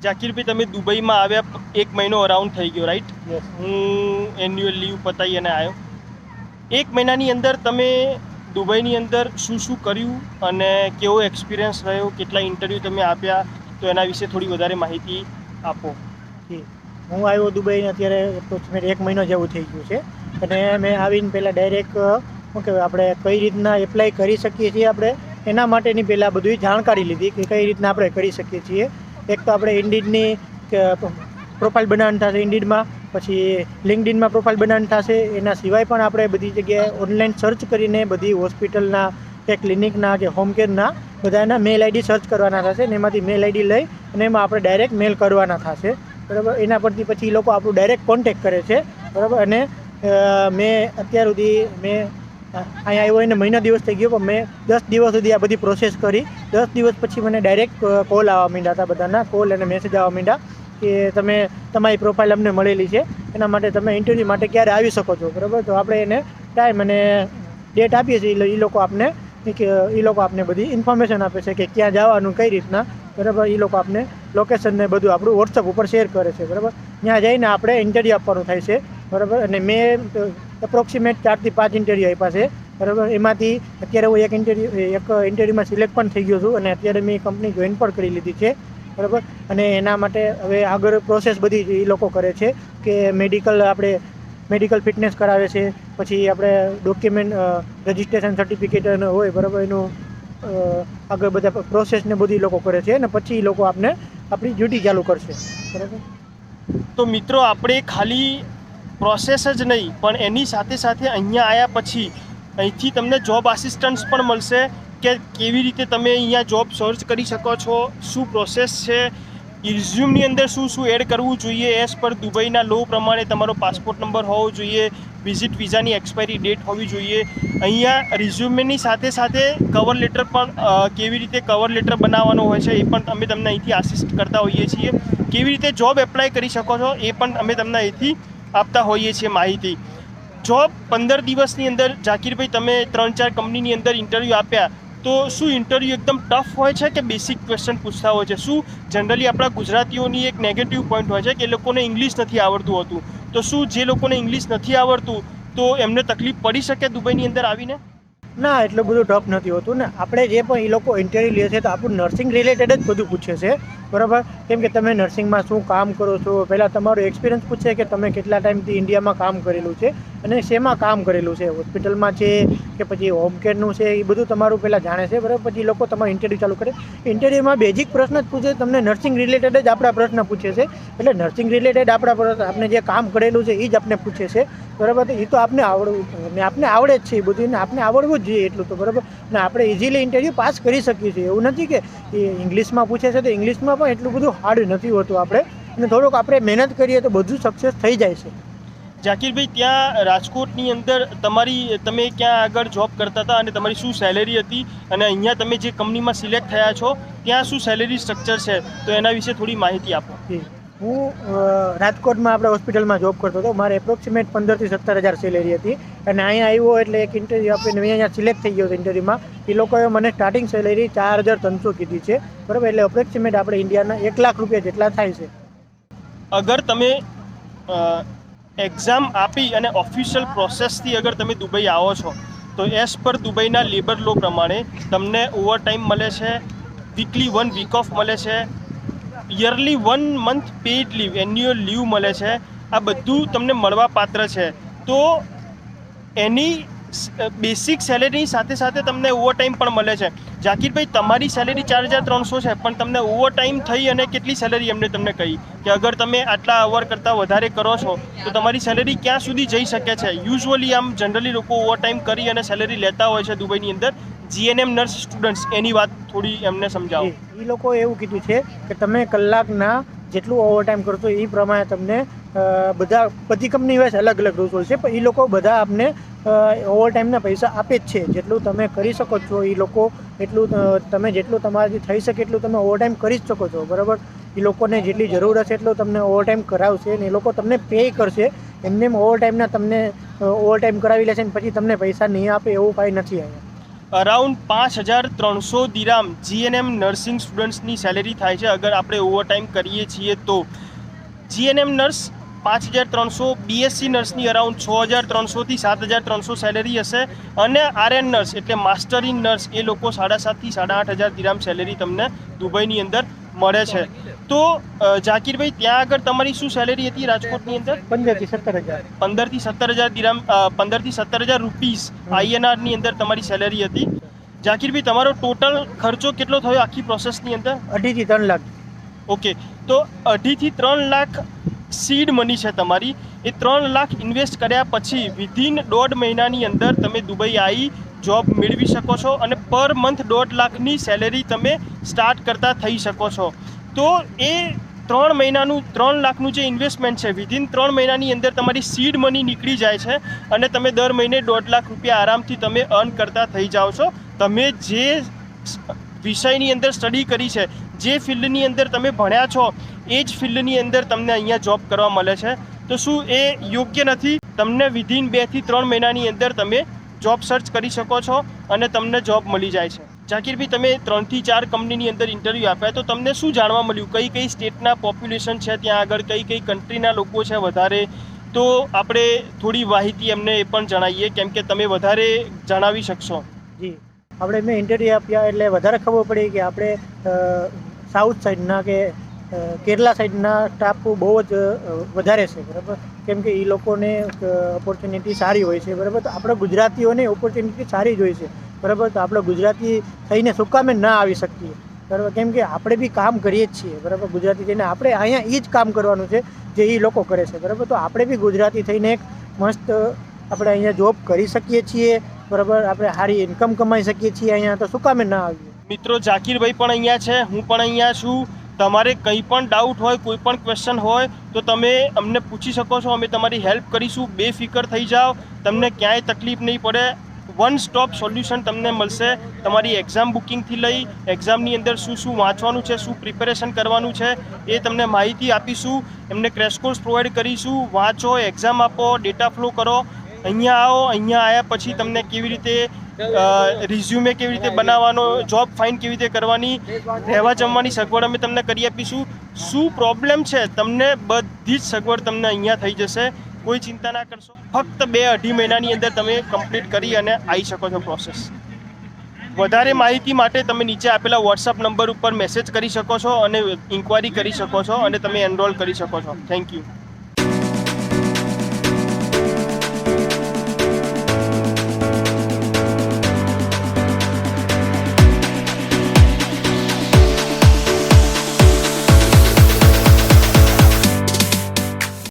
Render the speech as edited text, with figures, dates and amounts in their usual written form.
જાકીરભાઈ, તમે દુબઈમાં આવ્યા 1 મહિનો અરાઉન્ડ થઈ ગયો, રાઈટ? હું એન્યુઅલ લીવ પતાવી અને આવ્યો. 1 મહિનાની અંદર તમે દુબઈની અંદર શું શું કર્યું અને કેવો એક્સપિરિયન્સ રહ્યો, કેટલા ઇન્ટરવ્યૂ તમે આપ્યા, તો એના વિશે થોડી વધારે માહિતી આપો. હું આવ્યો દુબઈ અત્યારે એપ્રોક્સિમેટ 1 મહિનો જેવું થઈ ગયું છે. અને મેં આવીને પહેલાં ડાયરેક્ટ શું કહેવાય, આપણે કઈ રીતના એપ્લાય કરી શકીએ છીએ, આપણે એના માટેની પહેલાં બધી જાણકારી લીધી કે કઈ રીતના આપણે કરી શકીએ છીએ. એક તો આપણે ઇન્ડીડની પ્રોફાઇલ બનાવવાની થશે ઇન્ડીડમાં, પછી લિંક્ડઇનમાં પ્રોફાઇલ બનાવવાની થશે. એના સિવાય પણ આપણે બધી જગ્યાએ ઓનલાઈન સર્ચ કરીને બધી હોસ્પિટલના કે ક્લિનિકના કે હોમ કેરના બધાના મેલ આઈડી સર્ચ કરવાના થશે અને એમાંથી મેલ આઈડી લઈ અને એમાં આપણે ડાયરેક્ટ મેલ કરવાના થશે, બરાબર. એના પરથી પછી એ લોકો આપણું ડાયરેક્ટ કોન્ટેક્ટ કરે છે, બરાબર. અને મેં અત્યાર સુધી અહીંયા આવ્યો એને મહિના દિવસ થઈ ગયો, પણ મેં 10 દિવસ સુધી આ બધી પ્રોસેસ કરી. 10 દિવસ પછી મને ડાયરેક્ટ કોલ આવવા માંડ્યા હતા, બધાના કોલ અને મેસેજ આવવા માંડ્યા કે તમારી પ્રોફાઇલ અમને મળેલી છે, એના માટે તમે ઇન્ટરવ્યૂ માટે ક્યારે આવી શકો છો, બરાબર. તો આપણે એને ટાઈમ અને ડેટ આપીએ છીએ. એ લોકો આપને બધી ઇન્ફોર્મેશન આપે છે કે ક્યાં જવાનું, કઈ રીતના, બરાબર. એ લોકો આપને લોકેશન ને બધું આપણું વોટ્સઅપ ઉપર શેર કરે છે, બરાબર. ત્યાં જઈને આપણે ઇન્ટરવ્યૂ આપવાનું થાય છે, બરાબર. અને મેં એપ્રોક્સિમેટ 4 થી 5 ઇન્ટરવ્યૂ આપ્યા છે, બરાબર. એમાંથી અત્યારે હું એક ઇન્ટરવ્યૂમાં સિલેક્ટ પણ થઈ ગયો છું અને અત્યારે મેં કંપની જોઈન પણ કરી લીધી છે, બરાબર. અને એના માટે હવે આગળ પ્રોસેસ બધી એ લોકો કરે છે કે મેડિકલ ફિટનેસ કરાવે છે, પછી આપણે ડોક્યુમેન્ટ રજિસ્ટ્રેશન સર્ટિફિકેટ હોય, બરાબર. એનું આગળ બધા પ્રોસેસને બધી લોકો કરે છે અને પછી એ લોકો આપણી ડ્યુટી ચાલુ કરશે, બરાબર. તો મિત્રો, આપણે ખાલી પ્રોસેસ જ નહીં, પણ એની સાથે સાથે અહીંયા આવ્યા પછી અહીંથી તમને જોબ આસિસ્ટન્ટ્સ પણ મળશે કે કેવી રીતે તમે અહીંયા જોબ સર્ચ કરી શકો છો, શું પ્રોસેસ છે, રિઝ્યુમની અંદર શું શું એડ કરવું જોઈએ. એઝ પર દુબઈના લો પ્રમાણે તમારો પાસપોર્ટ નંબર હોવો જોઈએ, વિઝિટ વિઝાની એક્સપાયરી ડેટ હોવી જોઈએ. અહીંયા રિઝ્યુમની સાથે સાથે કવર લેટર પણ કેવી રીતે કવર લેટર બનાવવાનો હોય છે એ પણ અમે તમને અહીંથી આસિસ્ટ કરતા હોઈએ છીએ. કેવી રીતે જોબ એપ્લાય કરી શકો છો એ પણ અમે તમને અહીંથી આપતા હોઈએ છીએ માહિતી. જોબ 15 દિવસની અંદર જાકીરભાઈ, તમે 3-4 કંપનીની અંદર ઇન્ટરવ્યૂ આપ્યા, તો શું ઇન્ટરવ્યૂ એકદમ ટફ હોય છે કે બેસિક ક્વેશ્ચન પૂછતા હોય છે? શું જનરલી આપણા ગુજરાતીઓની એક નેગેટિવ પોઈન્ટ હોય છે કે એ લોકોને ઇંગ્લિશ નથી આવડતું હોતું, તો શું જે લોકોને ઇંગ્લિશ નથી આવડતું તો એમને તકલીફ પડી શકે દુબઈની અંદર આવીને? ના, એટલું બધું ટફ નથી હોતું ને. આપણે જે પણ એ લોકો ઇન્ટરવ્યૂ લે છે તો આપણું નર્સિંગ રિલેટેડ જ બધું પૂછે છે, બરાબર. કેમ કે તમે નર્સિંગમાં શું કામ કરો છો, પહેલાં તમારો એક્સપિરિયન્સ પૂછે કે તમે કેટલા ટાઈમથી ઇન્ડિયામાં કામ કરેલું છે અને શેમાં કામ કરેલું છે, હોસ્પિટલમાં છે કે પછી હોમ કેરનું છે, એ બધું તમારું પહેલાં જાણે છે, બરાબર. પછી લોકો તમારું ઇન્ટરવ્યૂ ચાલુ કરે. ઇન્ટરવ્યૂમાં બેઝિક પ્રશ્ન જ પૂછે, તમને નર્સિંગ રિલેટેડ જ આપણા પ્રશ્ન પૂછે છે. એટલે નર્સિંગ રિલેટેડ આપણે જે કામ કરેલું છે એ જ આપણે પૂછે છે, બરાબર. એ તો આપને આવડે જ છે એ બધું, ને આપણે આવડવું જ જોઈએ એટલું તો, બરાબર. ને આપણે ઇઝીલી ઇન્ટરવ્યૂ પાસ કરી શકીએ છીએ. એવું નથી કે ઇંગ્લિશમાં પૂછે છે તો ઇંગ્લિશમાં પણ એટલું બધું હાર્ડ નથી હોતું. આપણે અને થોડુંક આપણે મહેનત કરીએ તો બધું સક્સેસ થઈ જાય છે. જાકીરભાઈ, ત્યાં રાજકોટની અંદર તમે ક્યાં આગળ જોબ કરતા હતા અને તમારી શું સેલેરી હતી, અને અહીંયા તમે જે કંપનીમાં સિલેક્ટ થયા છો ત્યાં શું સેલેરી સ્ટ્રક્ચર છે, તો એના વિશે થોડી માહિતી આપો. હું રાજકોટમાં આપણે હોસ્પિટલમાં જોબ કરતો હતો. મારે એપ્રોક્સિમેટ 15 થી 17 હજાર સેલેરી હતી અને અહીંયા આવ્યો એટલે એક ઇન્ટરવ્યૂ આપીને અહીંયા સિલેક્ટ થઈ ગયો હતો ઇન્ટરવ્યૂમાં. એ લોકોએ મને સ્ટાર્ટિંગ સેલેરી 4,300 કીધી છે, બરાબર. એટલે એપ્રોક્સિમેટ આપણે ઇન્ડિયાના 1 લાખ રૂપિયા જેટલા થાય છે. અગર તમે એક્ઝામ આપી અને ઓફિશિયલ પ્રોસેસથી અગર તમે દુબઈ આવો છો તો એઝ પર દુબઈના લેબર લો પ્રમાણે તમને ઓવરટાઈમ મળે છે, વીકલી 1 વીક ઓફ મળે છે, yearly 1 month paid leave, annual leave મળે છે. આ બધું તમને મળવા પાત્ર છે. તો એની બેસિક સેલેરીની સાથે સાથે તમને ઓવરટાઈમ પણ મળે છે. જાકીરભાઈ, તમારી સેલેરી 4,300 છે, પણ તમને ઓવરટાઈમ થઈ અને કેટલી સેલેરી એમને તમને કહી કે અગર તમે આટલા અવર કરતાં વધારે કરો છો તો તમારી સેલેરી ક્યાં સુધી જઈ શકે છે? યુઝ્યુઅલી જનરલી લોકો ઓવરટાઈમ કરી અને સેલેરી લેતા હોય છે દુબઈની અંદર. GNM નર્સ સ્ટુડન્ટ્સ, એની વાત થોડી એમને સમજાવો. એ લોકોએ એવું કીધું છે કે તમે કલાકના જેટલું ઓવરટાઈમ કરશો એ પ્રમાણે તમને બધી કંપની હોય છે, અલગ અલગ રૂલ્સ હોય છે, પણ એ લોકો બધા આપને ઓવરટાઈમના પૈસા આપે જ છે. જેટલું તમે કરી શકો છો એ લોકો જેટલું તમારાથી થઈ શકે એટલું તમે ઓવરટાઈમ કરી જ શકો છો, બરાબર. એ લોકોને જેટલી જરૂર હશે એટલું તમને ઓવરટાઈમ કરાવશે અને એ લોકો તમને પે કરશે. એમને ઓવરટાઈમના તમને ઓવરટાઈમ કરાવી લેશે ને પછી તમને પૈસા નહીં આપે એવું કાંઈ નથી અહીંયા. અરાઉન્ડ 5,300 દિરામ જીએનએમ નર્સિંગ સ્ટુડન્ટ્સની સેલેરી થાય છે અગર આપણે ઓવરટાઈમ કરીએ છીએ તો. જીએનએમ નર્સ 5,300, બીએસસી નર્સની અરાઉન્ડ 6,300થી 7,300 સેલેરી હશે, અને આરએન નર્સ એટલે માસ્ટર ઇન નર્સ એ લોકો 7,500 થી 8,500 દિરામ સેલેરી તમને દુબઈની અંદર મળે છે. તો ઝાકીરભાઈ, ત્યાં આગળ તમારી શું સેલેરી હતી રાજકોટની અંદર? 15,000 થી 17,000. 15,000 થી 17,000 દિરામ, 15,000 થી 17,000 રૂપીસ INRની અંદર તમારી સેલેરી હતી. ઝાકીરભાઈ, તમારો ટોટલ ખર્ચો કેટલો થયો આખી પ્રોસેસની અંદર? 2.5 થી 3 લાખ. ઓકે, તો 2.5 થી 3 લાખ સીડ મની છે તમારી. એ 3 લાખ ઇન્વેસ્ટ કર્યા પછી વિધિન 1.5 મહિનાની અંદર તમે દુબઈ આવી જોબ મેળવી શકો છો, અને પર મંથ 1.5 લાખની સેલેરી તમે સ્ટાર્ટ કરતા થઈ શકો છો. તો એ 3 મહિનાનું 3 લાખનું જે ઇન્વેસ્ટમેન્ટ છે વિધિન 3 મહિનાની અંદર તમારી સીડ મની નીકળી જાય છે, અને તમે દર મહિને 1.5 લાખ રૂપિયા આરામથી તમે અર્ન કરતા થઈ જાઓ છો. તમે જે વિષયની અંદર સ્ટડી કરી છે, જે ફિલ્ડની અંદર તમે ભણ્યા છો, એ જ ફિલ્ડની અંદર તમને અહીંયા જોબ કરવા મળે છે. તો શું એ યોગ્ય નથી? તમને વિધિન 2 થી 3 મહિનાની અંદર તમે જોબ સર્ચ કરી શકો છો અને તમને જોબ મળી જાય છે. ઝાકીરભાઈ, તમે 3 થી 4 કંપનીની અંદર ઇન્ટરવ્યૂ આપ્યા, તો તમને શું જાણવા મળ્યું? કઈ કઈ સ્ટેટના પોપ્યુલેશન છે ત્યાં આગળ, કઈ કઈ કન્ટ્રીના લોકો છે વધારે? તો આપણે થોડી માહિતી એમને એ પણ જણાવીએ, કેમ કે તમે વધારે જણાવી શકશો. જી, આપણે મેં ઇન્ટરવ્યૂ આપ્યા એટલે વધારે ખબર પડી કે આપણે સાઉથ સાઈડના કે કેરલા સાઈડના સ્ટાફ બહુ જ વધારે છે, બરાબર. કેમ કે એ લોકોને ઓપોર્ચ્યુનિટી સારી હોય છે, બરાબર. તો આપણે ગુજરાતીઓને ઓપોર્ચ્યુનિટી સારી જ હોય છે, બરાબર. તો આપણે ગુજરાતી થઈને શું કામે ના આવી શકીએ, બરાબર. કેમ કે આપણે બી કામ કરીએ જ છીએ, બરાબર. ગુજરાતી થઈને આપણે અહીંયા એ જ કામ કરવાનું છે જે એ લોકો કરે છે, બરાબર. તો આપણે બી ગુજરાતી થઈને એક મસ્ત આપણે અહીંયા જોબ કરી શકીએ છીએ, બરાબર. આપણે સારી ઇન્કમ કમાઈ શકીએ છીએ અહીંયા, તો શું કામે ના આવીએ? મિત્રો, ઝાકીરભાઈ પણ અહીંયા છે, હું પણ અહીંયા છું. તમારે કંઈ પણ ડાઉટ હોય, કોઈ પણ ક્વેશ્ચન હોય તો તમે અમને પૂછી શકો છો. અમે તમારી હેલ્પ કરીશું. બેફિકર થઈ જાઓ, તમને ક્યાંય તકલીફ નહીં પડે. વન સ્ટોપ સોલ્યુશન તમને મળશે. તમારી એક્ઝામ બુકિંગથી લઈ એક્ઝામની અંદર શું શું વાંચવાનું છે, શું પ્રિપેરેશન કરવાનું છે, એ તમને માહિતી આપીશું. એમને ક્રેશ કોર્સ પ્રોવાઈડ કરીશું. વાંચો, એક્ઝામ આપો, ડેટા ફ્લો કરો. અહીંયા આવો. અહીંયા આવ્યા પછી તમને કેવી રીતે રિઝ્યુમે કેવી રીતે બનાવવાનો, જોબ ફાઇન્ડ કેવી રીતે કરવાની, રહેવા જમવાની સગવડ અમે તમને કરી આપીશું. શું પ્રોબ્લેમ છે તમને બધી જ સગવડ તમને અહીંયા થઈ જશે. કોઈ ચિંતા ના કરશો. ફક્ત 2-2.5 મહિનાની અંદર તમે કમ્પ્લીટ કરી અને આવી શકો છો પ્રોસેસ. વધારે માહિતી માટે તમે નીચે આપેલા વોટ્સઅપ નંબર ઉપર મેસેજ કરી શકો છો અને ઇન્ક્વાયરી કરી શકો છો, અને તમે એનરોલ કરી શકો છો. Thank you.